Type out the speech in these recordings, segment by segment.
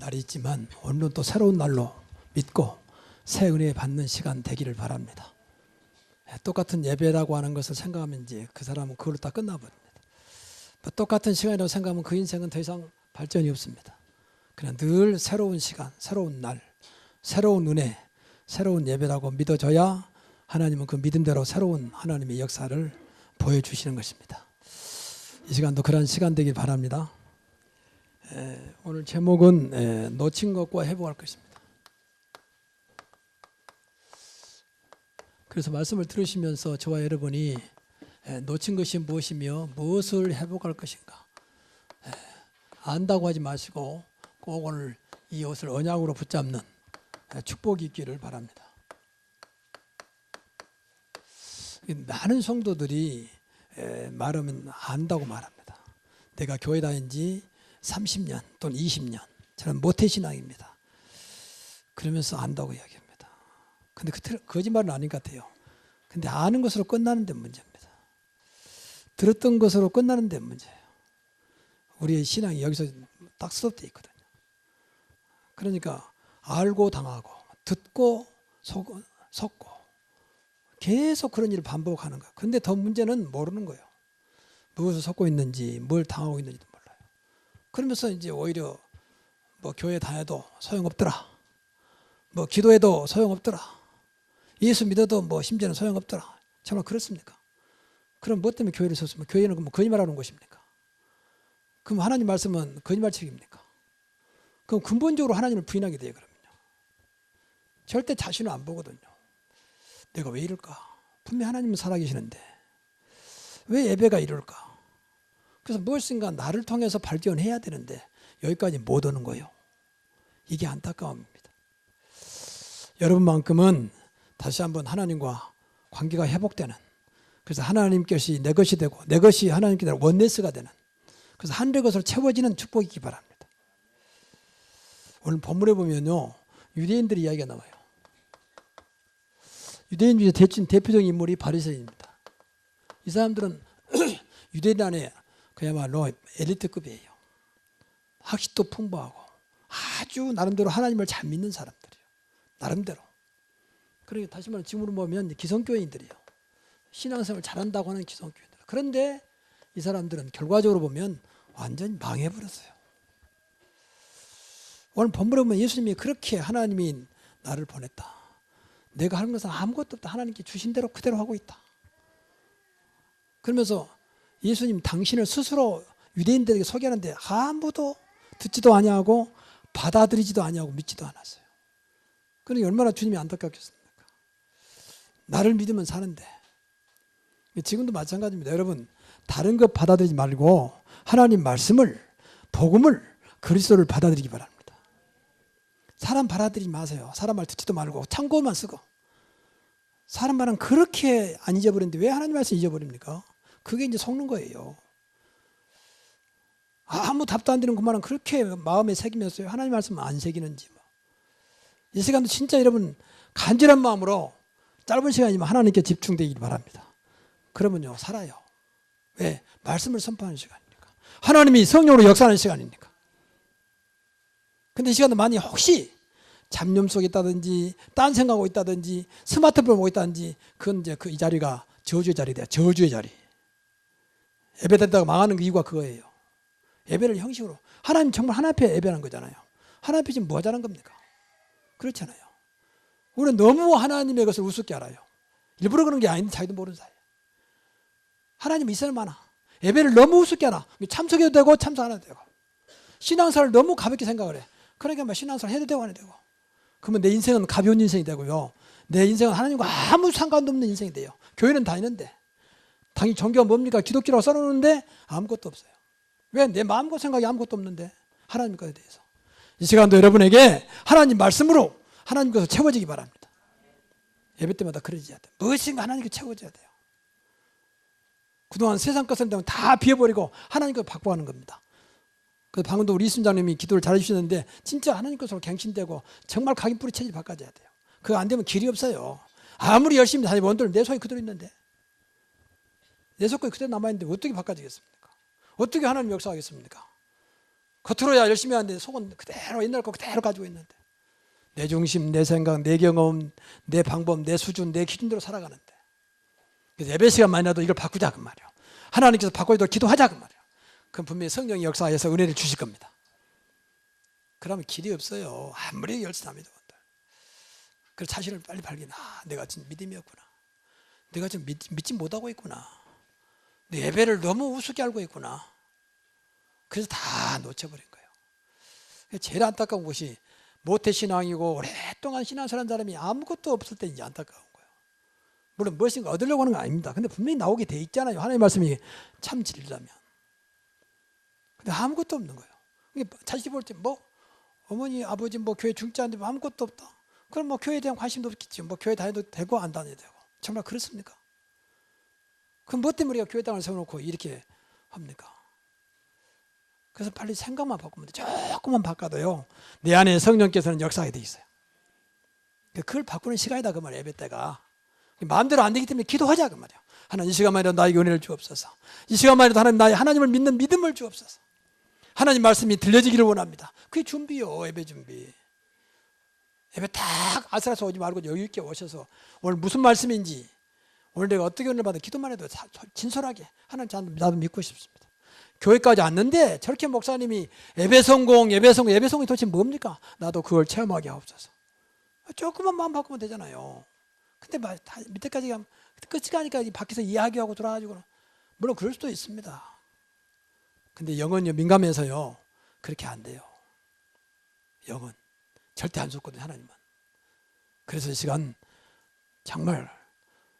날이 있지만 오늘은 또 새로운 날로 믿고 새 은혜 받는 시간 되기를 바랍니다. 똑같은 예배라고 하는 것을 생각하면 이제 그 사람은 그걸로 다 끝나버립니다. 똑같은 시간이라고 생각하면 그 인생은 더 이상 발전이 없습니다. 그냥 늘 새로운 시간, 새로운 날, 새로운 은혜, 새로운 예배라고 믿어져야 하나님은 그 믿음대로 새로운 하나님의 역사를 보여주시는 것입니다. 이 시간도 그런 시간 되길 바랍니다. 오늘 제목은 놓친 것과 회복할 것입니다. 그래서 말씀을 들으시면서 저와 여러분이 놓친 것이 무엇이며 무엇을 회복할 것인가 안다고 하지 마시고 꼭 오늘 이 옷을 언약으로 붙잡는 축복이 있기를 바랍니다. 많은 성도들이 말하면 안다고 말합니다. 내가 교회 다닌 지 30년 또는 20년 저는 모태신앙입니다. 그러면서 안다고 이야기합니다. 근데 거짓말은 아닌 것 같아요. 근데 아는 것으로 끝나는 데 문제입니다. 들었던 것으로 끝나는 데 문제예요. 우리의 신앙이 여기서 딱 스톱되어 있거든요. 그러니까 알고 당하고 듣고 속고 계속 그런 일을 반복하는 거예요. 그런데 더 문제는 모르는 거예요. 무엇을 속고 있는지 뭘 당하고 있는지도 몰라요. 그러면서 이제 오히려 뭐 교회 다녀도 소용없더라. 뭐 기도해도 소용없더라. 예수 믿어도 뭐 심지어는 소용없더라. 정말 그렇습니까? 그럼 뭐 때문에 교회를 썼으면 교회는 뭐 거짓말하는 곳입니까? 그럼 하나님 말씀은 거짓말책입니까? 그럼 근본적으로 하나님을 부인하게 돼요. 그러면요. 절대 자신을 안 보거든요. 내가 왜 이럴까? 분명히 하나님은 살아계시는데 왜 예배가 이럴까? 그래서 무엇인가 나를 통해서 발견해야 되는데 여기까지 못 오는 거예요. 이게 안타까움입니다. 여러분만큼은 다시 한번 하나님과 관계가 회복되는, 그래서 하나님께서 내 것이 되고 내 것이 하나님께 되는 원네스가 되는, 그래서 하늘의 것으로 채워지는 축복이 있기 바랍니다. 오늘 본문에 보면요, 유대인들의 이야기가 나와요. 유대인 중에 대표적인 인물이 바리새인입니다. 이 사람들은 유대인 안에 그야말로 엘리트급이에요. 학식도 풍부하고 아주 나름대로 하나님을 잘 믿는 사람들이에요. 나름대로. 그러니까 다시 말해 지금으로 보면 기성교인들이에요. 신앙생활을 잘한다고 하는 기성교인들. 그런데 이 사람들은 결과적으로 보면 완전히 망해버렸어요. 오늘 본문에 보면 예수님이 그렇게 하나님이 나를 보냈다. 내가 하는 것은 아무것도 없다. 하나님께 주신 대로 그대로 하고 있다. 그러면서 예수님 당신을 스스로 유대인들에게 소개하는데 아무도 듣지도 아니하고 받아들이지도 아니하고 믿지도 않았어요. 그러니 얼마나 주님이 안타깝겠습니까? 나를 믿으면 사는데. 지금도 마찬가지입니다. 여러분, 다른 것 받아들이지 말고 하나님 말씀을, 복음을, 그리스도를 받아들이기 바랍니다. 사람 받아들이지 마세요. 사람 말 듣지도 말고 참고만 쓰고. 사람 말은 그렇게 안 잊어버리는데 왜 하나님 말씀 잊어버립니까? 그게 이제 속는 거예요. 아무 답도 안 되는 그 말은 그렇게 마음에 새기면서요. 하나님 말씀 안 새기는지. 이 시간도 진짜 여러분 간절한 마음으로 짧은 시간이지만 하나님께 집중되길 바랍니다. 그러면요 살아요. 왜? 말씀을 선포하는 시간이니까. 하나님이 성령으로 역사하는 시간이니까. 근데 이 시간도 많이 혹시 잡념 속에 있다든지 딴 생각하고 있다든지 스마트폰 보고 있다든지 그건 이제 이 자리가 저주의 자리 돼요. 저주의 자리. 예배 드리다가 망하는 이유가 그거예요. 예배를 형식으로 하나님 정말 하나님 앞에 예배하는 거잖아요. 하나님 앞에 지금 뭐 하자는 겁니까? 그렇잖아요. 우리는 너무 하나님의 것을 우습게 알아요. 일부러 그런 게 아닌데 자기도 모르는 사이에. 하나님은 있어야 많아. 예배를 너무 우습게 알아. 참석해도 되고 참석 안 해도 되고. 신앙사를 너무 가볍게 생각을 해. 그러니까 막 신앙사를 해도 되고 안 해도 되고. 그러면 내 인생은 가벼운 인생이 되고요. 내 인생은 하나님과 아무 상관도 없는 인생이 돼요. 교회는 다니는데 당연히 종교가 뭡니까? 기독교라고 써놓는데 아무것도 없어요. 왜? 내 마음과 생각이 아무것도 없는데 하나님 것에 대해서. 이 시간도 여러분에게 하나님 말씀으로 하나님 것을 채워지기 바랍니다. 예배 때마다 그러지 않아요. 무엇인가 하나님께 채워져야 돼요. 그동안 세상 것을 되면 다 비워버리고 하나님 것을 바꿔가는 겁니다. 그래서 방금도 우리 이순장님이 기도를 잘해주셨는데 진짜 하나님 것으로 갱신되고 정말 각인 뿌리 체질 바꿔줘야 돼요. 그거 안 되면 길이 없어요. 아무리 열심히 다니면 내 속에 그대로 있는데 내 속에 그대로 남아있는데 어떻게 바꿔지겠습니까? 어떻게 하나님 역사하겠습니까? 겉으로야 열심히 하는데 속은 그대로 옛날 거 그대로 가지고 있는데 내 중심, 내 생각, 내 경험, 내 방법, 내 수준, 내 기준대로 살아가는데 그래서 예배 시간만이라도 이걸 바꾸자 그 말이에요. 하나님께서 바꿔도 기도하자 그 말이에요. 그럼 분명히 성령의 역사에서 은혜를 주실 겁니다. 그러면 길이 없어요. 아무리 열심합니다. 그래서 자신을 빨리 발견해. 내가 지금 믿음이었구나. 내가 지금 믿지 못하고 있구나. 내 예배를 너무 우습게 알고 있구나. 그래서 다 놓쳐버린 거예요. 제일 안타까운 것이 모태신앙이고 오랫동안 신앙생활한 사람이 아무것도 없을 때 이제 안타까운 거예요. 물론 무엇인가 얻으려고 하는 건 아닙니다. 근데 분명히 나오게 돼 있잖아요. 하나님의 말씀이 참 진리라면. 근데 아무것도 없는 거예요. 자식이 볼 때 뭐 어머니 아버지 뭐 교회 중짜인데 뭐 아무것도 없다. 그럼 뭐 교회에 대한 관심도 없겠지. 뭐 교회 다녀도 되고 안 다녀도 되고. 정말 그렇습니까? 그럼 뭐 때문에 우리가 교회 땅을 세워놓고 이렇게 합니까? 그래서 빨리 생각만 바꾸면 돼. 조금만 바꿔도요. 내 안에 성령께서는 역사하게 돼 있어요. 그걸 바꾸는 시간이다 그 말이에요. 예배 때가. 마음대로 안 되기 때문에 기도하자 그 말이에요. 하나님 이 시간만이라도 나에게 은혜를 주옵소서. 이 시간만이라도 하나님 나의 하나님을 믿는 믿음을 주옵소서. 하나님 말씀이 들려지기를 원합니다. 그게 준비요. 예배 준비. 예배 딱 아슬아슬 오지 말고 여유 있게 오셔서 오늘 무슨 말씀인지 오늘 내가 어떻게 은혜를 받아 기도만 해도 진솔하게 하나님 나도 믿고 싶습니다. 교회까지 왔는데 저렇게 목사님이 예배 성공이 도대체 뭡니까? 나도 그걸 체험하게 하옵소서. 조금만 마음 바꾸면 되잖아요. 근데 밑에까지 가면 끝이 가니까 밖에서 이야기하고 돌아가지고 물론 그럴 수도 있습니다. 근데 영은요 민감해서요 그렇게 안 돼요. 영은 절대 안 속거든요. 하나님은. 그래서 이 시간 정말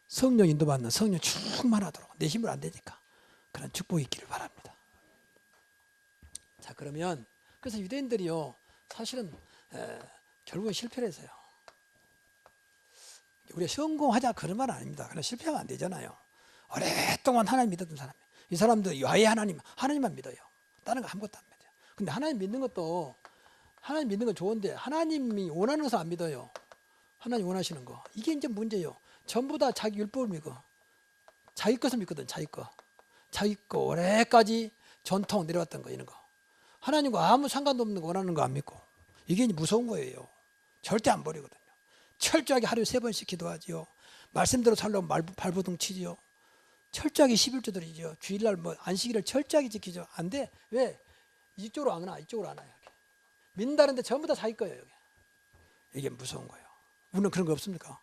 성령 인도받는 성령 충만하도록 내 힘으로 안 되니까 그런 축복이 있기를 바랍니다. 자 그러면 그래서 유대인들이요 사실은 결국은 실패를 했어요. 우리가 성공하자 그런 말은 아닙니다. 그러나 실패하면 안 되잖아요. 오랫동안 하나님 믿었던 사람 이 사람도 야훼 하나님만 믿어요. 다른 거 아무것도 안 믿어요. 근데 하나님 믿는 것도 하나님 믿는 건 좋은데 하나님이 원하는 것을 안 믿어요. 하나님 원하시는 거 이게 이제 문제예요. 전부 다 자기 율법을 믿고 자기 것을 믿거든. 자기 거 오래까지 전통 내려왔던 거 이런 거 하나님과 아무 상관도 없는 거 원하는 거 안 믿고 이게 이제 무서운 거예요. 절대 안 버리거든요. 철저하게 하루에 3번씩 기도하지요. 말씀대로 살려고 발버둥 치지요. 철저하게 11조 드리죠. 주일날 뭐 안식일을 철저하게 지키죠. 안 돼. 왜? 이쪽으로 안 와. 이쪽으로 안 와요. 믿는다는데 전부 다 자기 거예요. 이게 무서운 거예요. 우리는 그런 거 없습니까?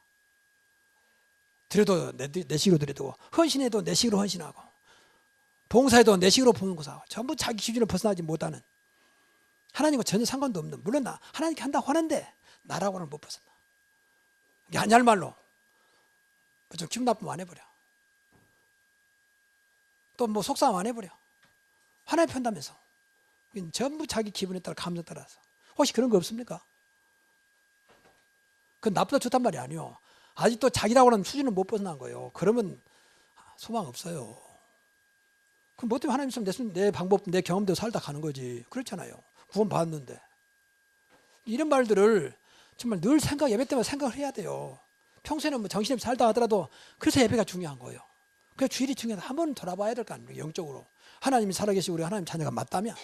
드려도 내 식으로 드려도 헌신해도 내 식으로 헌신하고 봉사해도 내 식으로 봉사하고 전부 자기 기준을 벗어나지 못하는 하나님과 전혀 상관도 없는 물론 하나님께 한다고 하는데 나라고는 못 벗어나. 이게 한야말 말로 좀 기분 나쁘면 안 해버려. 또 뭐 속상하면 안 해버려. 하나님 편다면서 전부 자기 기분에 따라 감정에 따라서 혹시 그런 거 없습니까? 그건 나쁘다 좋단 말이 아니에요. 아직도 자기라고 하는 수준을 못 벗어난 거예요. 그러면 소망 없어요. 그럼 뭐 때문에 하나님 있으면 내 방법, 내 경험대로 살다 가는 거지. 그렇잖아요. 구원 받았는데. 이런 말들을 정말 늘 예배 때마다 생각을 해야 돼요. 평소에는 뭐 정신없이 살다 하더라도 그래서 예배가 중요한 거예요. 그래서 주일이 중요하다. 한번 돌아봐야 될 거 아닙니까? 영적으로. 하나님이 살아계시고 우리 하나님 자녀가 맞다면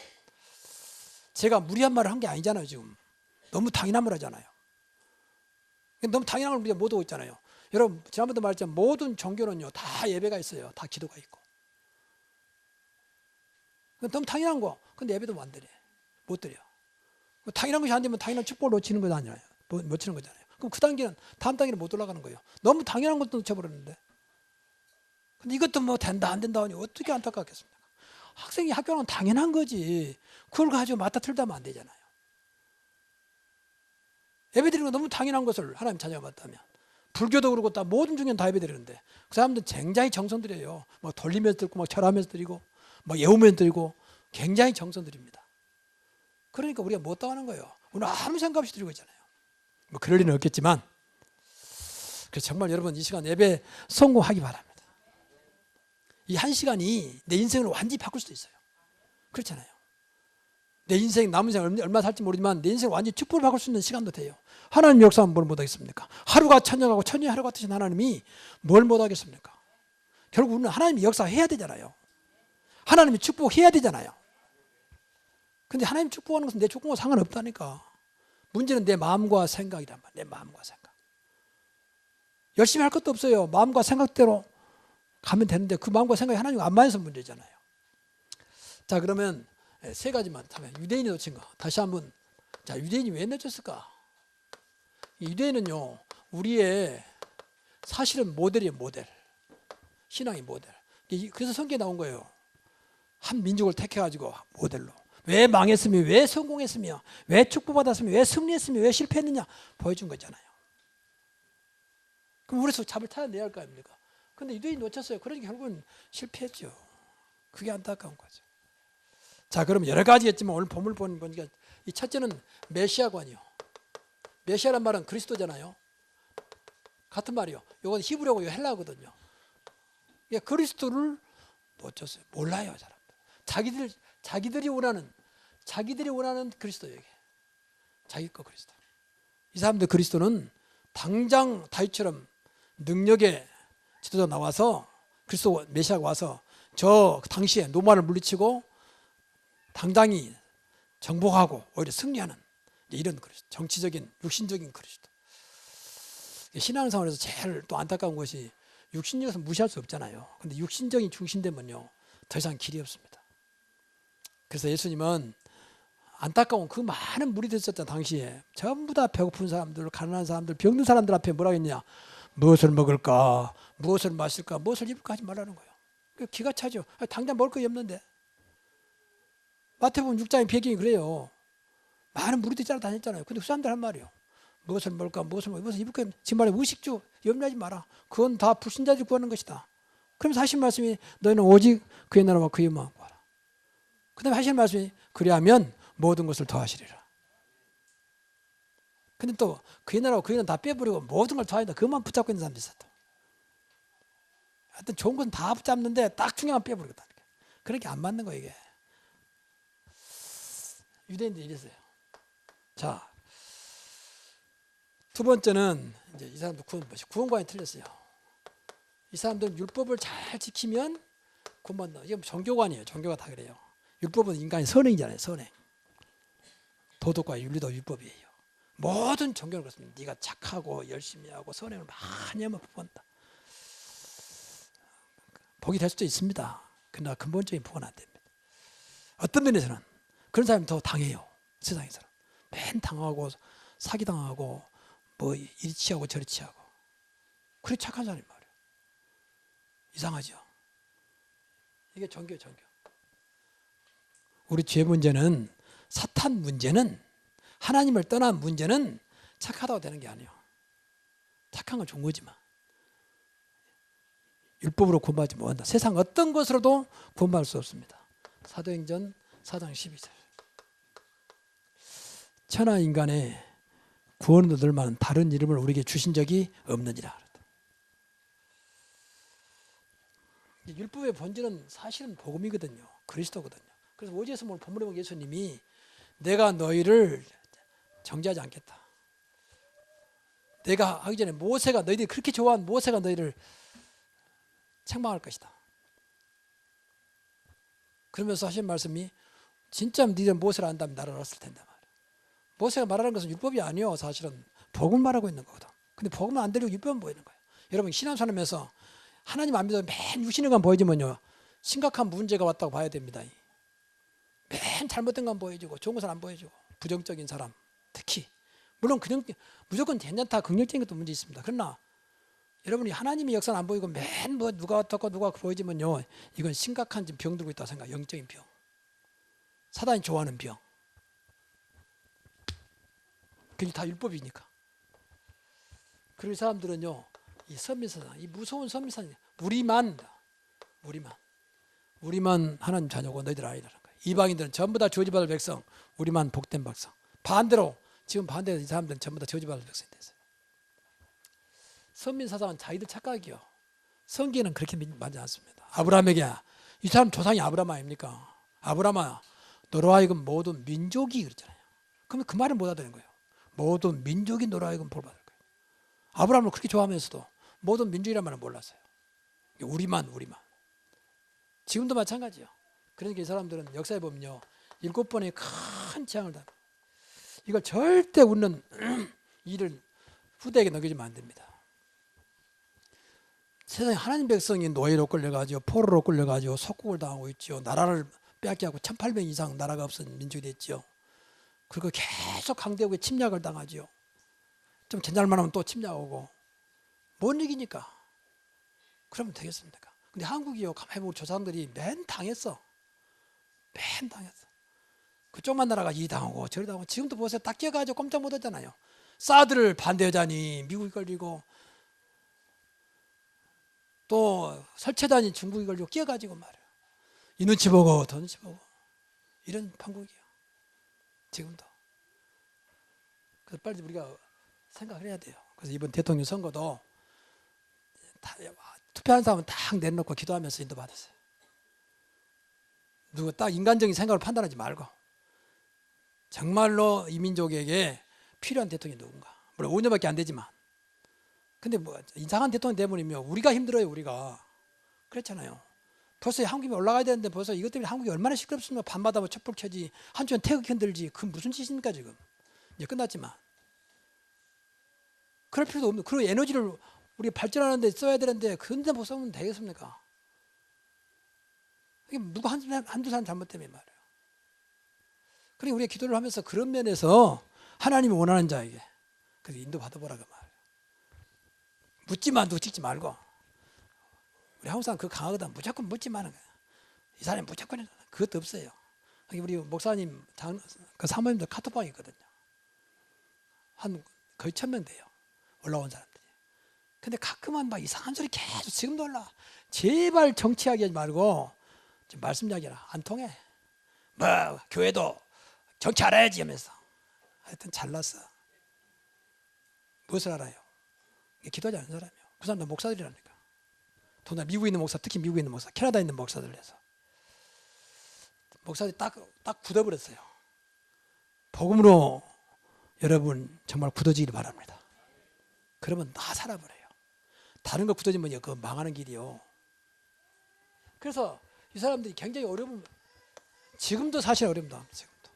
제가 무리한 말을 한 게 아니잖아요. 지금 너무 당연한 말 하잖아요. 너무 당연한 걸 우리가 못 하고 있잖아요. 여러분 지난번도 말했지만 모든 종교는요 다 예배가 있어요. 다 기도가 있고. 너무 당연한 거. 근데 예배도 안 드려. 못 드려. 당연한 것이 안 되면 당연한 축복을 놓치는 거 아니에요. 못 치는 거잖아요. 그럼 그 단계는 다음 단계로 못 올라가는 거예요. 너무 당연한 것도 놓쳐버렸는데. 근데 이것도 뭐 된다 안 된다 하니 어떻게 안타깝겠습니까? 학생이 학교는 당연한 거지. 그걸 가지고 맞다틀다 하면 안 되잖아요. 예배드리는 거 너무 당연한 것을 하나님 자녀가 맞다면 불교도 그러고 다 모든 중에는 다 예배드리는데 그 사람들은 굉장히 정성들여요. 막 돌리면서 드리고 막 절하면서 드리고 막 예우면서 드리고 굉장히 정성들입니다. 그러니까 우리가 못 당하는 거예요. 오늘 아무 생각 없이 드리고 있잖아요. 뭐 그럴 리는 없겠지만 그래서 정말 여러분 이 시간 예배 성공하기 바랍니다. 이 한 시간이 내 인생을 완전히 바꿀 수도 있어요. 그렇잖아요. 내 인생 남은 인생 얼마 살지 모르지만 내 인생을 완전히 축복을 바꿀 수 있는 시간도 돼요. 하나님 역사는 뭘 못하겠습니까? 하루가 천년하고 천년이 하루 같으신 하나님이 뭘 못하겠습니까? 결국 우리는 하나님이 역사해야 되잖아요. 하나님이 축복해야 되잖아요. 근데 하나님 축복하는 것은 내 축복과 상관없다니까. 문제는 내 마음과 생각이란 말이야. 내 마음과 생각. 열심히 할 것도 없어요. 마음과 생각대로 가면 되는데 그 마음과 생각이 하나님과 안 맞아서 문제잖아요. 자, 그러면 세 가지만 하면 유대인이 놓친 거 다시 한번. 자, 유대인이 왜 놓쳤을까? 유대인은요, 우리의 사실은 모델이에요. 모델. 신앙의 모델. 그래서 성경에 나온 거예요. 한 민족을 택해가지고 모델로. 왜 망했으며, 왜 성공했으며, 왜 축복받았으며, 왜 승리했으며, 왜 실패했느냐 보여준 거잖아요. 그럼 우리서 잡을 타내야 할 거 아닙니까? 근데 유대인이 놓쳤어요. 그러니까 결국은 실패했죠. 그게 안타까운 거죠. 자, 그럼 여러 가지겠지만 오늘 본문을 보니까 이 첫째는 메시아관이요. 메시아란 말은 그리스도잖아요. 같은 말이요. 이건 히브리어고 이거 헬라어거든요. 그리스도를 놓쳤어요. 몰라요, 사람들. 자기들이 원하는 그리스도에게. 자기 거 그리스도. 이 사람들 그리스도는 당장 다윗처럼 능력의 지도자 나와서 그리스도 메시아가 와서 저 당시에 노마를 물리치고 당당히 정복하고 오히려 승리하는 이런 그리스도. 정치적인 육신적인 그리스도. 신앙생활에서 제일 또 안타까운 것이 육신적에서 무시할 수 없잖아요. 근데 육신적인 중심되면요 더 이상 길이 없습니다. 그래서 예수님은 안타까운 그 많은 무리들 있었던 당시에 전부 다 배고픈 사람들, 가난한 사람들, 병든 사람들 앞에 뭐라고 했냐? 무엇을 먹을까? 무엇을 마실까? 무엇을 입을까? 하지 말라는 거예요. 기가 차죠. 당장 먹을 거 없는데. 마태복음 6장의 배경이 그래요. 많은 무리들이 따라다녔잖아요. 근데 그 사람들 한 말이에요. 무엇을 먹을까? 무엇을 입을까? 지금 말해 의식주 염려하지 마라. 그건 다 불신자들이 구하는 것이다. 그러면서 하신 말씀이 너희는 오직 그의 나라와 그의 마음을 구하라. 그 다음에 하시는 말씀이 그리하면 모든 것을 더하시리라. 근데 또 그의 나라와 그의 는 다 빼버리고 모든 걸 더하신다. 그것만 붙잡고 있는 사람도 있었다. 하여튼 좋은 것은 다 붙잡는데 딱 중요한 빼버리거든. 그렇게 안 맞는 거예요, 이게. 유대인들이 이랬어요. 자, 두 번째는 이제 이 사람들 구원관이 틀렸어요. 이 사람들은 율법을 잘 지키면 구원받는다. 이게 종교관이에요. 종교가 다 그래요. 율법은 인간의 선행이잖아요. 선행. 도덕과 윤리도 율법이에요. 모든 종교는 그렇습니다. 네가 착하고 열심히 하고 선행을 많이 하면 복받는다. 복이 될 수도 있습니다. 그러나 근본적인 복은 안 됩니다. 어떤 면에서는 그런 사람이 더 당해요. 세상에서는. 맨 당하고 사기당하고 뭐 이리 취하고 저리 취하고. 그래 착한 사람이 말이에요. 이상하죠. 이게 종교예요. 종교. 우리 죄 문제는 사탄 문제는 하나님을 떠난 문제는 착하다고 되는 게 아니에요. 착한 건 좋은 거지만 율법으로 구원받지 못한다. 세상 어떤 것으로도 구원받을 수 없습니다. 사도행전 4장 12절. 천하 인간의 구원을 얻을 만한 다른 이름을 우리에게 주신 적이 없느니라. 율법의 본질은 사실은 복음이거든요. 그리스도거든요. 그래서 오지에서 오늘 본문에 보면 예수님이 내가 너희를 정죄하지 않겠다. 내가 하기 전에 모세가 너희들이 그렇게 좋아한 모세가 너희를 책망할 것이다. 그러면서 하신 말씀이 진짜 너희들 모세를 안다면 나를 알았을 텐데 말이야. 모세가 말하는 것은 율법이 아니요. 사실은 복음을 말하고 있는 거거든. 근데 복음을 안 들리고 율법은 보이는 거예요. 여러분 신앙생활하면서 하나님 안 믿어 맨 육신의만 보여지면요 심각한 문제가 왔다고 봐야 됩니다. 맨 잘못된 건 보여주고 좋은 것은 안 보여주고 부정적인 사람 특히 물론 그냥 무조건 괜찮다 긍정적인 것도 문제 있습니다. 그러나 여러분이 하나님의 역사는 안 보이고 맨 뭐 누가 어떻고 누가 보여지면요 이건 심각한 병 들고 있다고 생각. 영적인 병. 사단이 좋아하는 병. 그게 다 율법이니까. 그리고 이 사람들은요 이 선민사상, 이 무서운 선민사상, 우리만 하나님 자녀고 너희들 아니라는 거예요. 이방인들은 전부 다 저주받을 백성, 우리만 복된 백성. 반대로 지금 반대로 이 사람들은 전부 다 저주받을 백성이 됐어요. 선민사상은 자기들 착각이요. 성경에는 그렇게 맞지 않습니다. 아브라함에게 이 사람 조상이 아브라함 아닙니까? 아브라함아 너로 하여금 모든 민족이 그랬잖아요. 그러면 그 말을 못 알아듣는 거예요. 모든 민족이 너로 하여금 볼 받을 거예요. 아브라함을 그렇게 좋아하면서도 모든 민족이란 말을 몰랐어요. 우리만. 지금도 마찬가지예요. 그러니까 이 사람들은 역사에 보면요. 7번의 큰 재앙을 당. 이걸 절대 웃는 일을 후대에게 넘기면 안 됩니다. 세상에 하나님 백성이 노예로 끌려가지고 포로로 끌려가지고 속국을 당하고 있죠. 나라를 빼앗겨고 1800 이상 나라가 없은 민족이 됐죠. 그리고 계속 강대국의 침략을 당하죠. 좀 전날만 하면 또 침략하고 못 이기니까 그러면 되겠습니까? 근데 한국이요, 가만히 보면 조상들이 맨 당했어. 맨 당했어. 그쪽만 나라가 이 당하고 저리 당하고. 지금도 보세요. 딱 끼어가지고 꼼짝 못하잖아요. 사드를 반대하자니 미국이 걸리고 또 설치하자니 중국이 걸리고 끼어가지고 말이에요. 이 눈치 보고 저 눈치 보고 이런 판국이에요. 지금도. 그래서 빨리 우리가 생각을 해야 돼요. 그래서 이번 대통령 선거도 투표한 사람은 딱 내놓고 기도하면서 인도받았어요. 누구 딱 인간적인 생각을 판단하지 말고 정말로 이 민족에게 필요한 대통령이 누군가. 물론 5년밖에 안 되지만. 근데 뭐 이상한 대통령 때문이면 우리가 힘들어요. 우리가. 그렇잖아요. 벌써 한국이 올라가야 되는데 벌써 이것 때문에 한국이 얼마나 시끄럽습니까. 밤마다 뭐 촛불 켜지 한쪽은 태극 흔들지. 그건 무슨 짓입니까 지금. 이제 끝났지만. 그럴 필요도 없는. 그리고 에너지를 우리가 발전하는데 써야 되는데 그런데 못 쓰면 되겠습니까. 이게 누가 한두 사람 잘못 때문에 말이에요. 그러니 우리가 기도를 하면서 그런 면에서 하나님이 원하는 자에게 그래서 인도 받아보라고 말이에요. 묻지만 누구 찍지 말고. 우리 한국 사람 그거 강하거든. 무조건 묻지만 거예요. 이 사람이 무조건 그것도 없어요. 우리 목사님 그 사모님들 카톡방이 있거든요. 한 거의 1000명 돼요. 올라온 사람들이. 근데 가끔은 막 이상한 소리 계속 지금도 올라. 제발 정치하게 하지 말고 지금 말씀 이야기라. 안 통해. 뭐 교회도 정치 알아야지 하면서. 하여튼 잘났어. 무엇을 알아요? 기도하지 않는 사람이요. 그 사람도 목사들이라니까. 더나 미국에 있는 목사, 특히 미국에 있는 목사, 캐나다에 있는 목사들 해서 목사들이 딱 굳어버렸어요. 복음으로 여러분 정말 굳어지기를 바랍니다. 그러면 다 살아버려요. 다른 거 굳어지면 그 망하는 길이요. 그래서 이 사람들이 굉장히 어려운, 지금도 사실 어렵다. 지금도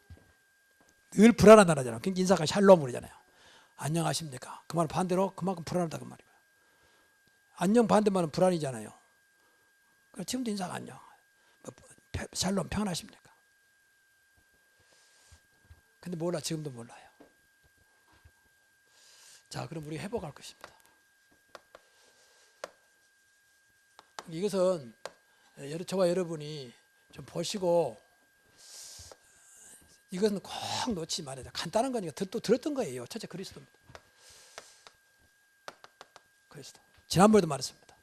늘 불안한 나라잖아요. 그러니까 인사가 샬롬 그러잖아요. 안녕하십니까. 그 말 반대로 그만큼 불안하다 그 말이에요. 안녕 반대말은 불안이잖아요. 지금도 인사가 안녕. 샬롬 평안하십니까. 근데 몰라. 지금도 몰라요. 자, 그럼 우리 회복할 것입니다. 이것은 저와 여러분이 좀 보시고 이것은 꼭 놓치지 말아야 돼요. 간단한 거니까 또 들었던 거예요. 첫째 그리스도입니다. 그리스도. 지난번에도 말했습니다.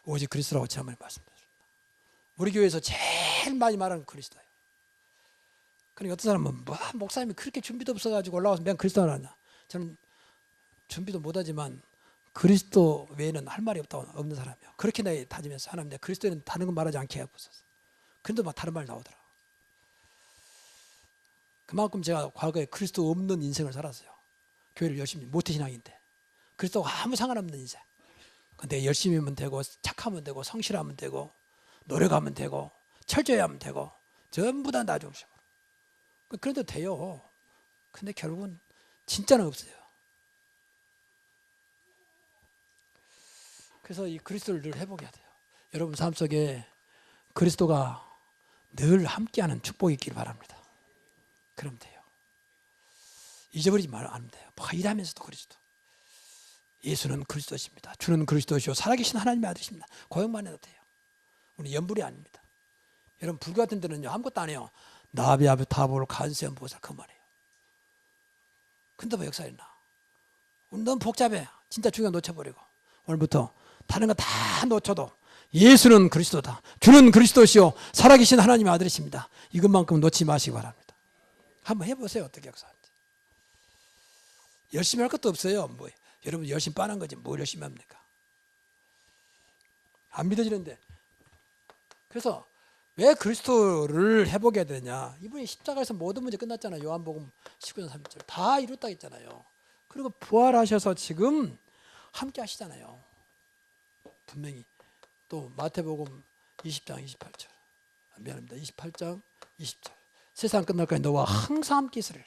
오직 그리스도라고 지난번에 말씀드렸습니다. 우리 교회에서 제일 많이 말하는 그리스도예요. 그러니까 어떤 사람은 뭐 목사님이 그렇게 준비도 없어가지고 올라와서 그냥 그리스도를 하냐. 저는 준비도 못하지만 그리스도 외에는 할 말이 없는 사람이에요. 그렇게 내 다지면서 하나님 내가 그리스도에는 다른 건 말하지 않게 해보소서. 근데 막 다른 말 나오더라. 그만큼 제가 과거에 그리스도 없는 인생을 살았어요. 교회를 열심히 모태신앙인데 그리스도와 아무 상관없는 인생. 근데 열심히 하면 되고 착하면 되고 성실하면 되고 노력하면 되고 철저히 하면 되고 전부 다 나 중심으로. 그래도 돼요. 근데 결국은 진짜는 없어요. 그래서 이 그리스도를 늘 회복해야 돼요. 여러분 삶 속에 그리스도가 늘 함께하는 축복이 있길 바랍니다. 그럼 돼요. 잊어버리지 않으면 돼요. 뭐 일하면서도 그리스도. 예수는 그리스도십니다. 주는 그리스도시오 살아계신 하나님의 아들이십니다. 고용만 해도 돼요. 우리 연불이 아닙니다. 여러분 불교 같은 데는 아무것도 안 해요. 나비아비 타볼 간세음 보살 그 말이에요. 근데 뭐 역사 있나? 너무 복잡해. 진짜 중요한 놓쳐버리고 오늘부터 다른 거 다 놓쳐도 예수는 그리스도다. 주는 그리스도시오 살아계신 하나님의 아들이십니다. 이것만큼 놓치지 마시기 바랍니다. 한번 해보세요. 어떻게 역사하는지. 열심히 할 것도 없어요. 뭐 여러분 열심히 빠는 거지 뭘 열심히 합니까? 안 믿어지는데. 그래서 왜 그리스도를 회복해야 되냐? 이분이 십자가에서 모든 문제 끝났잖아요. 요한복음 19장 3절 다 이뤘다 했잖아요. 그리고 부활하셔서 지금 함께 하시잖아요. 분명히 또 마태복음 20장 28절 미안합니다. 28장 20절 세상 끝날까지 너와 항상 함께 있으리라.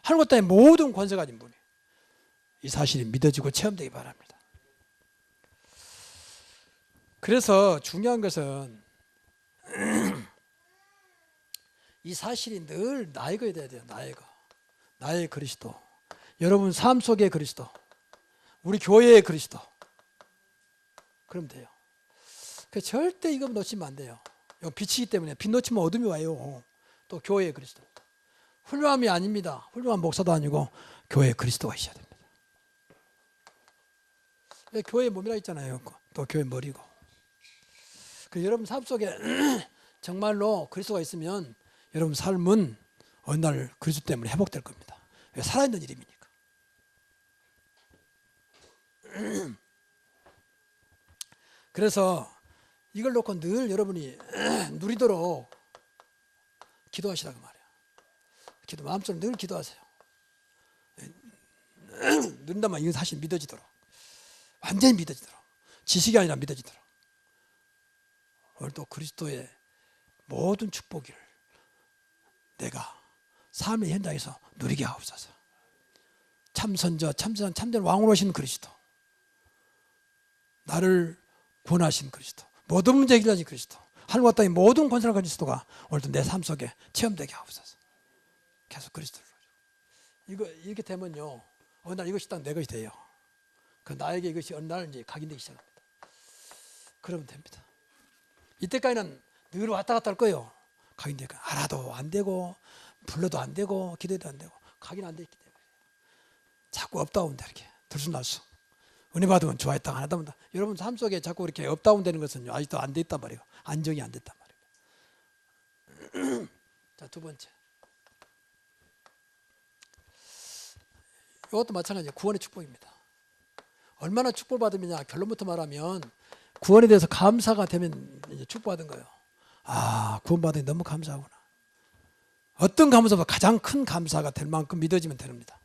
하늘과 땅의 모든 권세 가진 분이 이 사실이 믿어지고 체험되기 바랍니다. 그래서 중요한 것은 이 사실이 늘 나의 것이 돼야 돼요. 나의 것. 나의 그리스도. 여러분 삶 속의 그리스도. 우리 교회의 그리스도. 그러면 돼요. 절대 이거 놓치면 안 돼요. 이거 빛이기 때문에 빛 놓치면 어둠이 와요. 또 교회의 그리스도. 훌륭함이 아닙니다. 훌륭한 목사도 아니고 교회의 그리스도가 있어야 됩니다. 교회의 몸이라 했잖아요. 또 교회 머리고. 여러분 삶 속에 정말로 그리스도가 있으면 여러분 삶은 어느 날 그리스도 때문에 회복될 겁니다. 왜? 살아있는 이름이니까. 그래서 이걸 놓고 늘 여러분이 누리도록 기도하시라고 말이에요. 마음속으로 늘 기도하세요. 누린다면 이건 사실 믿어지도록. 완전히 믿어지도록. 지식이 아니라 믿어지도록. 오늘도 그리스도의 모든 축복을 내가 삶의 현장에서 누리게 하옵소서. 참선자, 참된 왕으로 오신 그리스도. 나를 구원하신 그리스도. 모든 문제 해결하신 그리스도. 하늘과 땅의 모든 권세를 가진 그리스도가 오늘도 내 삶 속에 체험되게 하옵소서. 계속 그리스도를. 이렇게 되면요. 어느 날 이것이 딱 내 것이 돼요. 나에게 이것이 어느 날 이제 각인되기 시작합니다. 그러면 됩니다. 이때까지는 늘 왔다 갔다 할 거예요. 각인되니까 알아도 안 되고 불러도 안 되고 기도해도 안 되고 각인 안 돼 있기 때문에 자꾸 업다운돼 이렇게 들쑥날쑥. 은혜 받으면 좋아했다 안 하다 보다. 여러분 삶 속에 자꾸 이렇게 업다운되는 것은 아직도 안 돼 있단 말이에요. 안정이 안 됐단 말이에요. 자, 두 번째. 이것도 마찬가지예요. 구원의 축복입니다. 얼마나 축복받으느냐 결론부터 말하면 구원에 대해서 감사가 되면 이제 축복받은 거예요. 아, 구원받으니 너무 감사하구나. 어떤 감사보다 가장 큰 감사가 될 만큼 믿어지면 됩니다.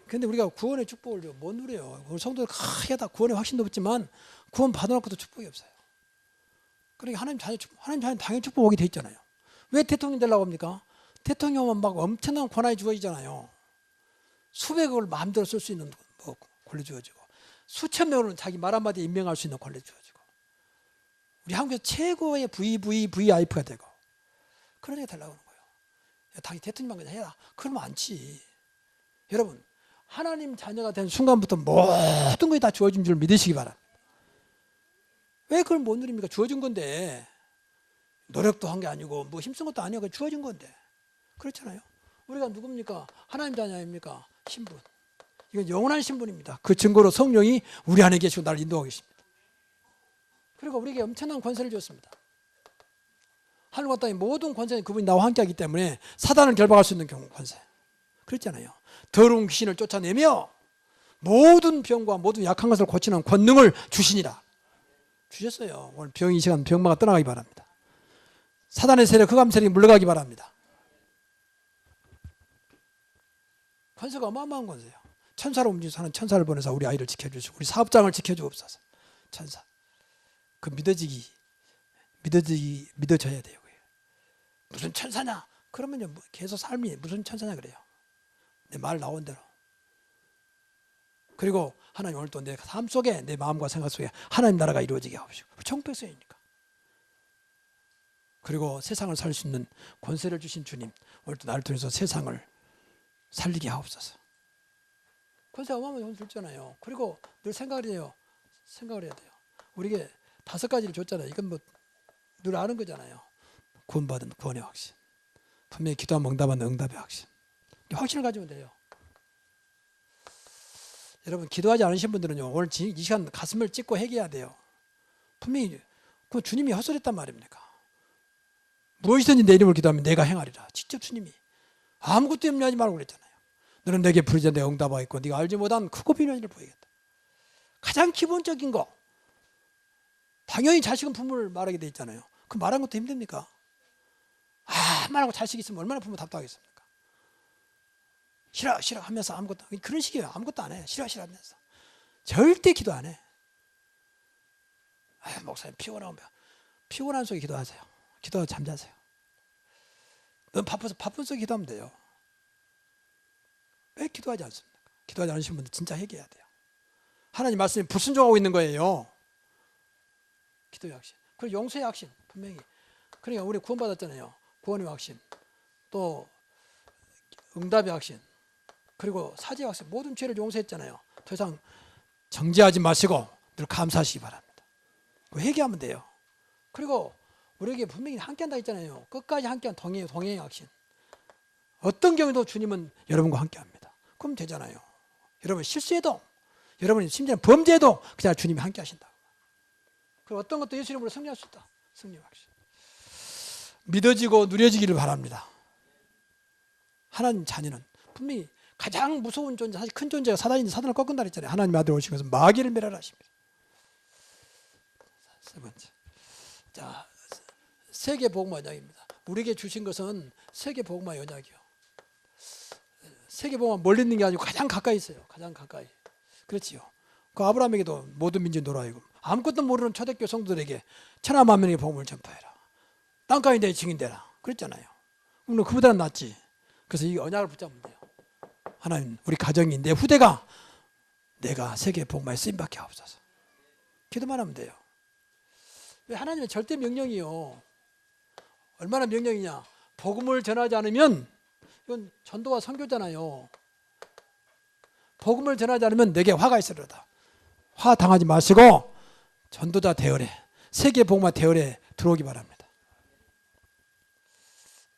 그런데 우리가 구원의 축복을 못 누려요. 우리 성도들 크게 다 구원의 확신도 없지만 구원 받아놓고도 축복이 없어요. 그러니까 하나님 자녀 당연히 축복 오게 돼 있잖아요. 왜 대통령 되려고 합니까? 대통령은 막 엄청난 권한이 주어지잖아요. 수백억을 마음대로 쓸 수 있는 권리 주어지고 수천 명으로는 자기 말 한마디에 임명할 수 있는 권리 주어지고 우리 한국에서 최고의 VVVIP가 되고 그런 얘기 되려고 하는 거예요. 당연히 대통령만 그냥 해라. 그러면 않지. 여러분 하나님 자녀가 된 순간부터 모든 것이 다 주어진 줄 믿으시기 바랍니다. 왜 그걸 못 누립니까? 주어진 건데 노력도 한 게 아니고 뭐 힘쓴 것도 아니고 주어진 건데 그렇잖아요. 우리가 누굽니까? 하나님 자녀 아닙니까? 신분. 이건 영원한 신분입니다. 그 증거로 성령이 우리 안에 계시고 나를 인도하고 계십니다. 그리고 우리에게 엄청난 권세를 줬습니다. 하늘과 땅의 모든 권세는 그분이 나와 함께하기 때문에 사단을 결박할 수 있는 권세. 그랬잖아요. 더러운 귀신을 쫓아내며 모든 병과 모든 약한 것을 고치는 권능을 주시니라. 주셨어요. 오늘 병이 이 시간 병마가 떠나가기 바랍니다. 사단의 세력, 흑암 세력이 물러가기 바랍니다. 권세가 어마어마한 권세예요. 천사로 움직여서 하는 천사를 보내서 우리 아이를 지켜주시고 우리 사업장을 지켜주옵소서. 천사. 그 믿어져야 돼요. 무슨 천사냐? 그러면요 계속 삶이 무슨 천사냐 그래요. 내 말 나온 대로. 그리고 하나님 오늘 또 내 삶 속에 내 마음과 생각 속에 하나님 나라가 이루어지게 하옵시고 청백성이니까. 그리고 세상을 살 수 있는 권세를 주신 주님 오늘 또 나를 통해서 세상을 살리게 하옵소서. 권세 어마어마한 줬잖아요. 그리고 늘 생각을 해야 돼요. 우리에게 5가지를 줬잖아요. 이건 뭐 늘 아는 거잖아요. 구원받은 구원의 확신. 분명히 기도하면 응답하는 응답의 확신. 확신을 가지면 돼요. 여러분 기도하지 않으신 분들은요 오늘 이 시간 가슴을 찢고 회개해야 돼요. 분명히 그 주님이 헛소리했단 말입니까? 무엇이든지 내 이름을 기도하면 내가 행하리라. 직접 주님이 아무것도 염려하지 말고 그랬잖아요. 너는 내게 부르자 내가 응답하겠고 네가 알지 못한 크고 비밀한 일을 보이겠다. 가장 기본적인 거. 당연히 자식은 부모를 말하게 돼 있잖아요. 그 말한 것도 힘듭니까? 말하고 자식 있으면 얼마나 부모 답답하겠습니까? 싫어 하면서 아무것도 그런 식이에요. 아무것도 안 해. 싫어 하면서 절대 기도 안 해. 목사님 피곤한 속에 기도하세요. 기도하고 잠자세요. 너무 바빠서 바쁜서 기도하면 돼요. 왜 기도하지 않습니까? 기도하지 않으신 분들 진짜 회개해야 돼요. 하나님 말씀에 불순종하고 있는 거예요. 기도의 확신. 그리고 용서의 확신 분명히. 그러니까 우리 구원받았잖아요. 구원의 확신, 또 응답의 확신, 그리고 사죄의 확신. 모든 죄를 용서했잖아요. 더 이상 정죄하지 마시고 늘 감사하시기 바랍니다. 회개하면 돼요. 그리고 우리에게 분명히 함께한다 했잖아요. 끝까지 함께한 동행의 확신. 어떤 경우도 주님은 여러분과 함께합니다. 그럼 되잖아요. 여러분 실수해도, 여러분이 심지어 범죄해도 그냥 주님이 함께 하신다. 그리고 어떤 것도 예수 이름으로 승리할 수 있다. 승리 확신. 믿어지고 누려지기를 바랍니다. 하나님 자녀는 분명히 가장 무서운 존재, 사실 큰 존재가 사단인데 사단을 꺾은다 했잖아요. 하나님 아들 오신 것은 마귀를 멸하라 하십니다. 세 번째. 자, 세계 복음화 연약입니다. 우리에게 주신 것은 세계 복음화 연약이요. 세계 복음화 멀리 있는 게 아니고 가장 가까이 있어요. 가장 가까이. 그렇지요. 그 아브라함에게도 모든 민족 노라이고 아무것도 모르는 초대교회 성도들에게 천하 만민에게 복음을 전파해라. 땅가에 내 증인되라. 그랬잖아요. 물론 그보다는 낫지. 그래서 이 언약을 붙잡으면 돼요. 하나님, 우리 가정이 내 후대가 내가 세계 복음화에 쓰임받게 하옵소서. 기도만 하면 돼요. 왜 하나님의 절대 명령이요. 얼마나 명령이냐. 복음을 전하지 않으면 이건 전도와 선교잖아요. 복음을 전하지 않으면 내게 화가 있으리로다. 화 당하지 마시고 전도자 대열에, 세계 복음화 대열에 들어오기 바랍니다.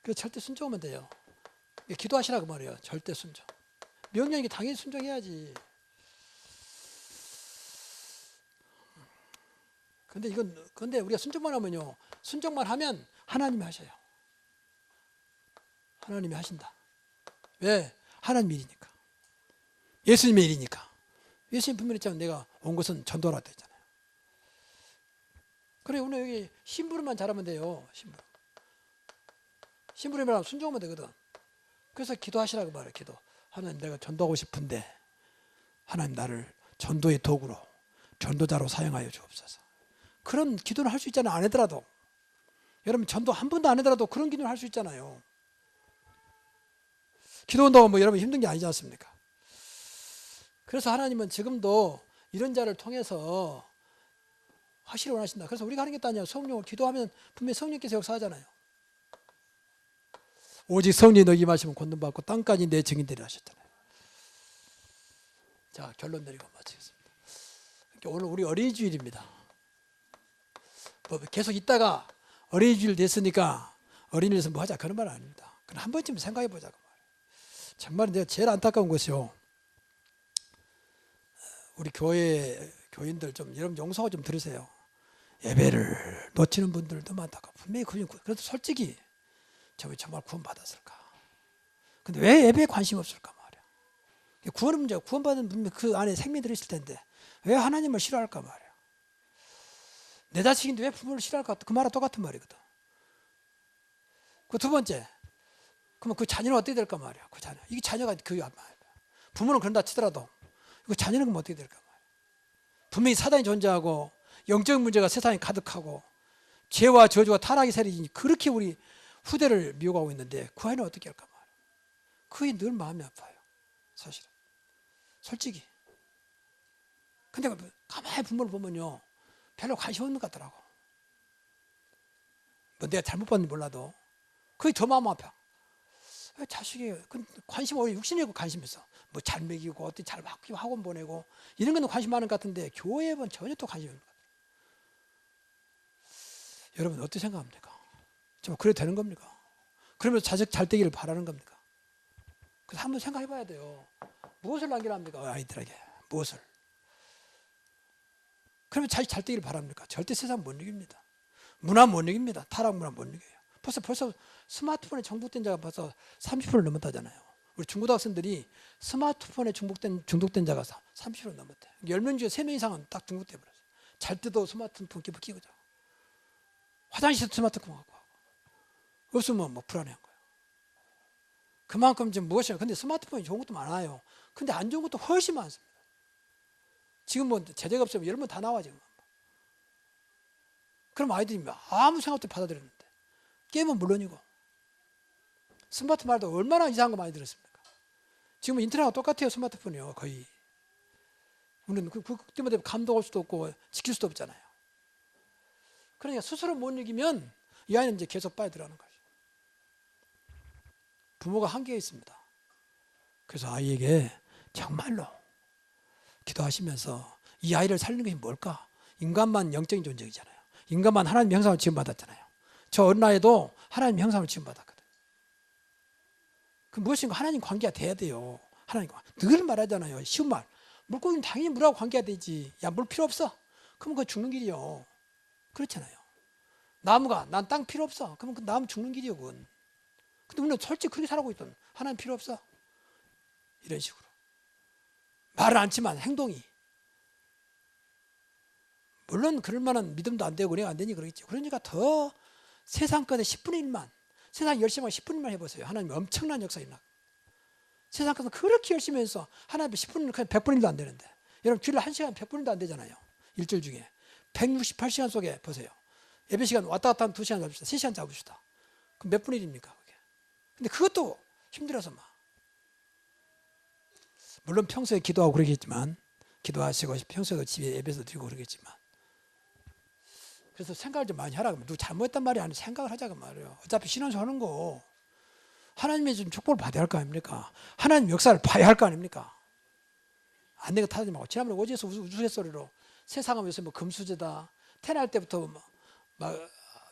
그 절대 순종하면 돼요. 기도하시라고 말이에요. 절대 순종. 명령이 당연히 순종해야지. 근데 우리가 순종만 하면요. 순종만 하면 하나님이 하셔요. 하나님이 하신다. 왜? 하나님 일이니까. 예수님의 일이니까. 예수님 분명히 했잖아요. 내가 온 것은 전도하라 했잖아요. 그래, 오늘 여기 심부름만 잘하면 돼요. 심부름이랑 하면 순종하면 되거든. 그래서 기도하시라고 말해요. 기도. 하나님, 내가 전도하고 싶은데 하나님 나를 전도의 도구로, 전도자로 사용하여 주옵소서. 그런 기도를 할 수 있잖아요. 안 하더라도. 여러분 전도 한 번도 안 하더라도 그런 기도를 할 수 있잖아요. 기도한다고 뭐 여러분 힘든 게 아니지 않습니까? 그래서 하나님은 지금도 이런 자를 통해서 하시려 원하신다. 그래서 우리가 하는 게 아니야. 성령을 기도하면 분명히 성령께서 역사하잖아요. 오직 성령이 너희 임하시면 권능받고 땅까지 내 증인되리라 하셨잖아요. 자, 결론 내리고 마치겠습니다. 오늘 우리 어린이 주일입니다. 뭐 계속 있다가 어린이 주일 됐으니까 어린이집에서 뭐 하자 그런 말 아닙니다. 그럼 한 번쯤 생각해 보자고 말이에요. 정말 내가 제일 안타까운 것이요. 우리 교인들 좀 여러분 용서가 좀 들으세요. 예배를 놓치는 분들도 많다고. 분명히 그래도 솔직히 저기 정말 구원 받았을까? 근데 왜 예배에 관심이 없을까 말이야. 구원은 문제야. 구원받은 분명 그 안에 생명이 들어있을 텐데 왜 하나님을 싫어할까 말이야. 내 자식인데 왜 부모를 싫어할까? 그 말과 똑같은 말이거든. 그 두 번째, 그러면 그 자녀는 어떻게 될까 말이야. 그 자녀. 이게 자녀가 부모는 그런다 치더라도 그 자녀는 그럼 어떻게 될까 말이야. 분명히 사단이 존재하고 영적인 문제가 세상에 가득하고 죄와 저주와 타락이 세리지니 그렇게 우리 후대를 미워하고 있는데 그 아이는 어떻게 할까 말이야. 그 아이 늘 마음이 아파요. 사실은. 솔직히. 근데 가만히 부모를 보면요. 별로 관심 없는 것 같더라고. 뭐 내가 잘못 봤는지 몰라도 그게 더 마음 아파. 자식이 관심 오히려 육신이고 관심 있어. 뭐 잘 먹이고 어떻게 잘 바뀌고 학원 보내고 이런 건 관심 많은 것 같은데 교회에 보면 전혀 또 관심이 없는 것 같아요. 여러분 어떻게 생각합니까? 좀 그래도 되는 겁니까? 그러면서 자식 잘 되기를 바라는 겁니까? 그래서 한번 생각해 봐야 돼요. 무엇을 남기랍니까? 아이들에게 무엇을? 그러면 자식 잘 되기를 바랍니까? 절대 세상 못 이깁니다. 문화 못 이깁니다. 타락 문화 못 이겨요. 벌써 스마트폰에 중독된 자가 벌써 30% 넘었다잖아요. 우리 중고등학생들이 스마트폰에 중독된 자가 30% 넘었대. 10명 중에 3명 이상은 딱 중독돼 버렸어요. 잘 때도 스마트폰 끼고 자고 화장실에서 스마트폰 갖고 하고 없으면 뭐 불안해한 거예요. 그만큼 지금 무엇이냐. 근데 스마트폰이 좋은 것도 많아요. 근데 안 좋은 것도 훨씬 많습니다. 지금 뭐 제재가 없으면 여러 번 다 나와 지금. 그럼 아이들이 아무 생각 없이 받아들였는데 게임은 물론이고 스마트 말도 얼마나 이상한 거 많이 들었습니까? 지금은 인터넷하고 똑같아요. 스마트폰이요. 거의. 우리는 그때마다 감독할 수도 없고 지킬 수도 없잖아요. 그러니까 스스로 못 이기면 이 아이는 이제 계속 빠져들어가는 거죠. 부모가 한계가 있습니다. 그래서 아이에게 정말로 기도하시면서 이 아이를 살리는 것이 뭘까? 인간만 영적인 존재이잖아요. 인간만 하나님의 형상을 지음받았잖아요. 저 어린아이도 하나님의 형상을 지음받았거든요. 그 무엇인가 하나님 관계가 돼야 돼요. 하나님과 늘 말하잖아요. 쉬운 말. 물고기는 당연히 물하고 관계가 되지. 야, 물 필요 없어. 그러면 그거 죽는 길이요. 그렇잖아요. 나무가 난 땅 필요 없어. 그러면 그 나무 죽는 길이요. 그건. 근데 우리는 솔직히 그렇게 살아가고 있던 하나님 필요 없어. 이런 식으로. 말은 않지만 행동이. 물론 그럴 만한 믿음도 안 되고 은혜가 안 되니 그러겠죠. 그러니까 더 세상 것의 10분의 1만 세상 열심히 하고 10분의 1만 해보세요. 하나님 엄청난 역사 일어나. 세상 것은 그렇게 열심히 해서 하나님 10분의 1, 100분의 1도 안 되는데 여러분 주일 1시간 100분의 1도 안 되잖아요. 일주일 중에 168시간 속에 보세요. 예배 시간 왔다 갔다 하면 2시간 잡읍시다. 3시간 잡읍시다. 그럼 몇 분의 1입니까? 그게. 근데 그것도 힘들어서 막. 물론 평소에 기도하고 그러겠지만 기도하시고 평소에도 집에 예배에서 드리고 그러겠지만 그래서 생각을 좀 많이 하라고. 누구 잘못했단 말이 아니라 생각을 하자고 말이에요. 어차피 신앙생활 하는 거 하나님의 좀 축복을 받아야 할 거 아닙니까? 하나님 역사를 봐야 할 거 아닙니까? 안 되게 타지 말고. 지난번에 오지에서 우스갯소리로 세상은 요새 뭐 금수저다. 태어날 때부터 막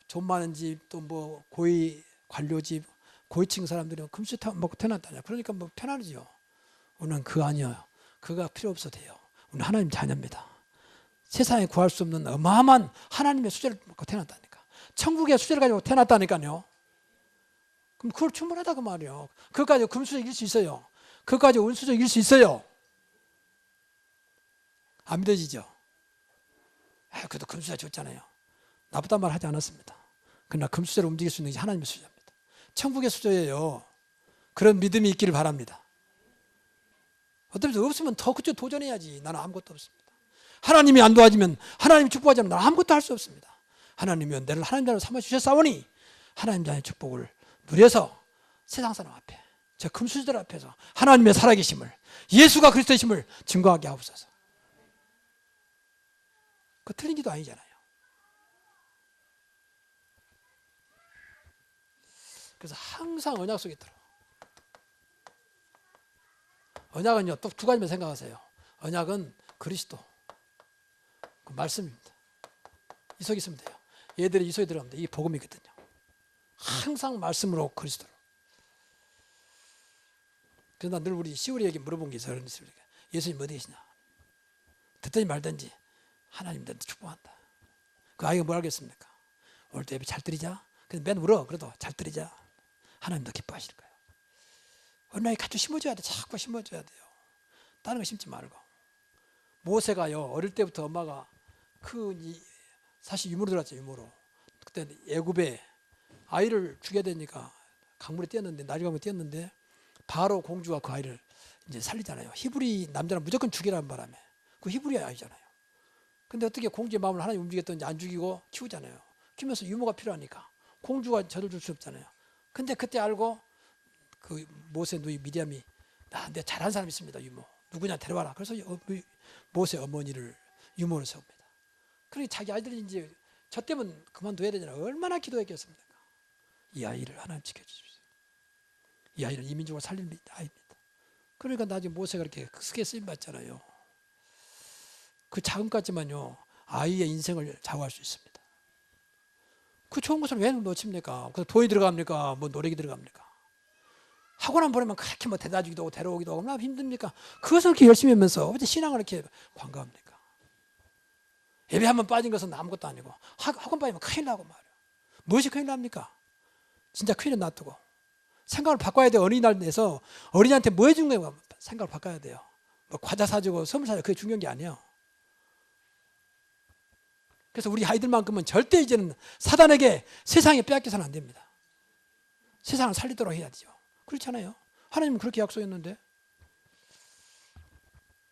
돈 많은 집, 또 뭐 고위 관료집, 고위층 사람들이 금수저 먹고 태어났다냐. 그러니까 뭐 편하지요. 우리는 그거 아니에요. 그거가 필요 없어도 돼요. 우리는 하나님 자녀입니다. 세상에 구할 수 없는 어마어마한 하나님의 수제를 먹고 태어났다니까. 천국의 수제를 가지고 태어났다니까요. 그럼 그걸 충분하다고 말이에요. 그것까지 금수저 이길 수 있어요. 그것까지 은수저 이길 수 있어요. 안 믿어지죠? 그래도 금수저 줬잖아요. 나쁘단 말 하지 않았습니다. 그러나 금수저를 움직일 수 있는 게 하나님의 수저입니다. 천국의 수저예요. 그런 믿음이 있기를 바랍니다. 어떤 분 없으면 더 그쪽 도전해야지. 나는 아무것도 없습니다. 하나님이 안 도와주면 하나님이 축복하지 않으면 나는 아무것도 할 수 없습니다. 하나님이 내를 하나님 자녀로 삼아주셨사오니 하나님 자녀의 축복을 누려서 세상 사람 앞에 저 금수저들 앞에서 하나님의 살아계심을 예수가 그리스도이심을 증거하게 하옵소서. 그 틀린 기도 아니잖아요. 그래서 항상 언약 속에 들어. 언약은요, 또 두 가지만 생각하세요. 언약은 그리스도, 그 말씀입니다. 이 속에 있으면 돼요. 얘들이 이 속에 들어가면 돼. 이게 복음이거든요. 항상 말씀으로 그리스도로. 그래서 난 늘 우리 시우리에게 물어본 게 있어요. 예수님 어디 계시냐? 듣든지 말든지 하나님 너한테 축복한다. 그 아이가 뭘 알겠습니까? 오늘도 예배 잘 드리자. 그래서 맨 울어. 그래도 잘 드리자. 하나님도 기뻐하실 거예요. 언약이 같이 심어줘야 돼. 자꾸 심어줘야 돼요. 다른 거 심지 말고. 모세가요, 어릴 때부터 엄마가 사실 유모로 들어왔죠. 유모로. 그때 애굽에 아이를 죽여야 되니까 강물에 뛰었는데, 나일강물에 뛰었는데 바로 공주가 그 아이를 이제 살리잖아요. 히브리 남자는 무조건 죽이라는 바람에. 그 히브리 아이잖아요. 근데 어떻게 공주의 마음을 하나님 움직였던지 안 죽이고 키우잖아요. 키우면서 유모가 필요하니까. 공주가 저를 줄 수 없잖아요. 근데 그때 알고 그 모세 누이 미디암이 내가 잘하는 사람 있습니다. 유모. 누구냐 데려와라. 그래서 모세 어머니를 유모로 세웁니다. 그러니 자기 아이들이 이제 저 때면 그만둬야 되잖아요. 얼마나 기도했겠습니까? 이 아이를 하나님 지켜주십시오. 이 아이는 이민족을 살릴 아이입니다. 그러니까 나중에 모세가 이렇게 크게 쓰임 받잖아요. 그 작은 것지만요 아이의 인생을 좌우할 수 있습니다. 그 좋은 것을 왜 놓칩니까? 그 돈이 들어갑니까? 뭐 노력이 들어갑니까? 학원 안 보내면 그렇게 뭐 데려다 주기도 하고 데려오기도 하고 얼마나 힘듭니까? 그것을 이렇게 열심히 하면서 어째 신앙을 이렇게 관가합니까? 예배 한번 빠진 것은 아무것도 아니고 학원 빠지면 큰일 나고 말이에요. 무엇이 큰일 납니까? 진짜 큰일 놔두고 생각을 바꿔야 돼요. 어린이날 내서 어린이한테 뭐 해준 거예요? 생각을 바꿔야 돼요. 뭐 과자 사주고 선물 사주고 그게 중요한 게 아니에요. 그래서 우리 아이들만큼은 절대 이제는 사단에게 세상에 빼앗겨서는 안 됩니다. 세상을 살리도록 해야죠. 그렇잖아요. 하나님은 그렇게 약속했는데.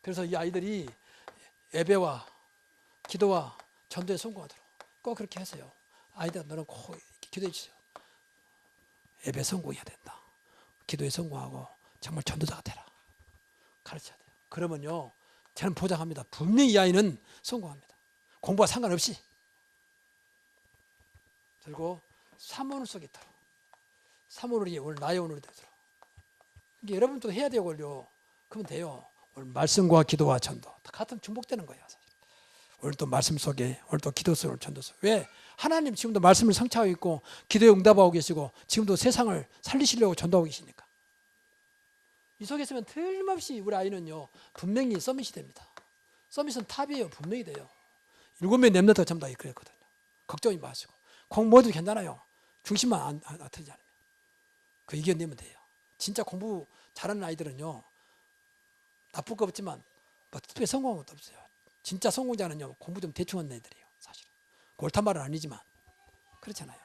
그래서 이 아이들이 예배와 기도와 전도에 성공하도록 꼭 그렇게 하세요. 아이들 너는 꼭 기도해 주세요. 예배 성공해야 된다. 기도에 성공하고 정말 전도자가 되라. 가르쳐야 돼요. 그러면요, 저는 보장합니다. 분명히 이 아이는 성공합니다. 공부와 상관없이. 그리고 삼오늘 속에 있도록. 삼오늘이 오늘 나의 오늘이 되도록. 이게 여러분도 해야 되고요. 그러면 돼요. 오늘 말씀과 기도와 전도 다 같은 중복되는 거예요. 사실. 오늘 또 말씀 속에, 오늘 또 기도 속에, 전도 속에. 왜? 하나님 지금도 말씀을 성취하고 있고 기도에 응답하고 계시고 지금도 세상을 살리시려고 전도하고 계시니까. 이 속에 있으면 틀림없이 우리 아이는요, 분명히 서밋이 됩니다. 서밋은 탑이에요. 분명히 돼요. 7명 랩런트가 전부 다 그랬거든요. 걱정이 마시고. 공부해도 괜찮아요. 중심만 안 틀지 않으면. 그 이겨내면 돼요. 진짜 공부 잘하는 아이들은요, 나쁠 거 없지만 뭐 특별히 성공한 것도 없어요. 진짜 성공자는요, 공부 좀 대충 하는 애들이에요. 사실은. 옳단 말은 아니지만 그렇잖아요.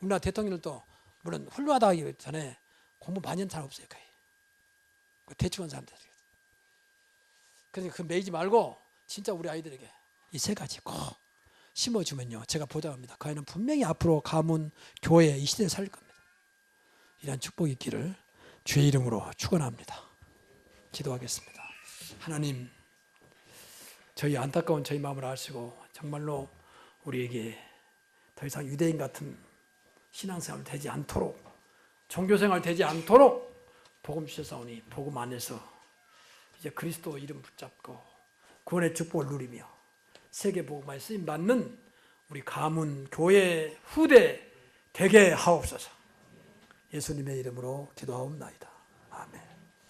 우리나라 대통령들도 물론 훌륭하다 하기 전에 공부 많이 한 사람 없어요. 거의. 대충 한 사람들. 그러니까 그 매이지 말고 진짜 우리 아이들에게 이 세 가지 꼭 심어주면요, 제가 보장합니다. 그 아이는 분명히 앞으로 가문, 교회 이 시대에 살 겁니다. 이런 축복이 있기를 주의 이름으로 축원합니다. 기도하겠습니다. 하나님, 저희 안타까운 저희 마음을 아시고 정말로 우리에게 더 이상 유대인 같은 신앙생활 되지 않도록, 종교생활 되지 않도록 복음 주셨사오니 복음 안에서 이제 그리스도 이름 붙잡고 구원의 축복을 누리며 세계 복음화에 쓰임 받는 우리 가문, 교회, 후대 되게 하옵소서. 예수님의 이름으로 기도하옵나이다.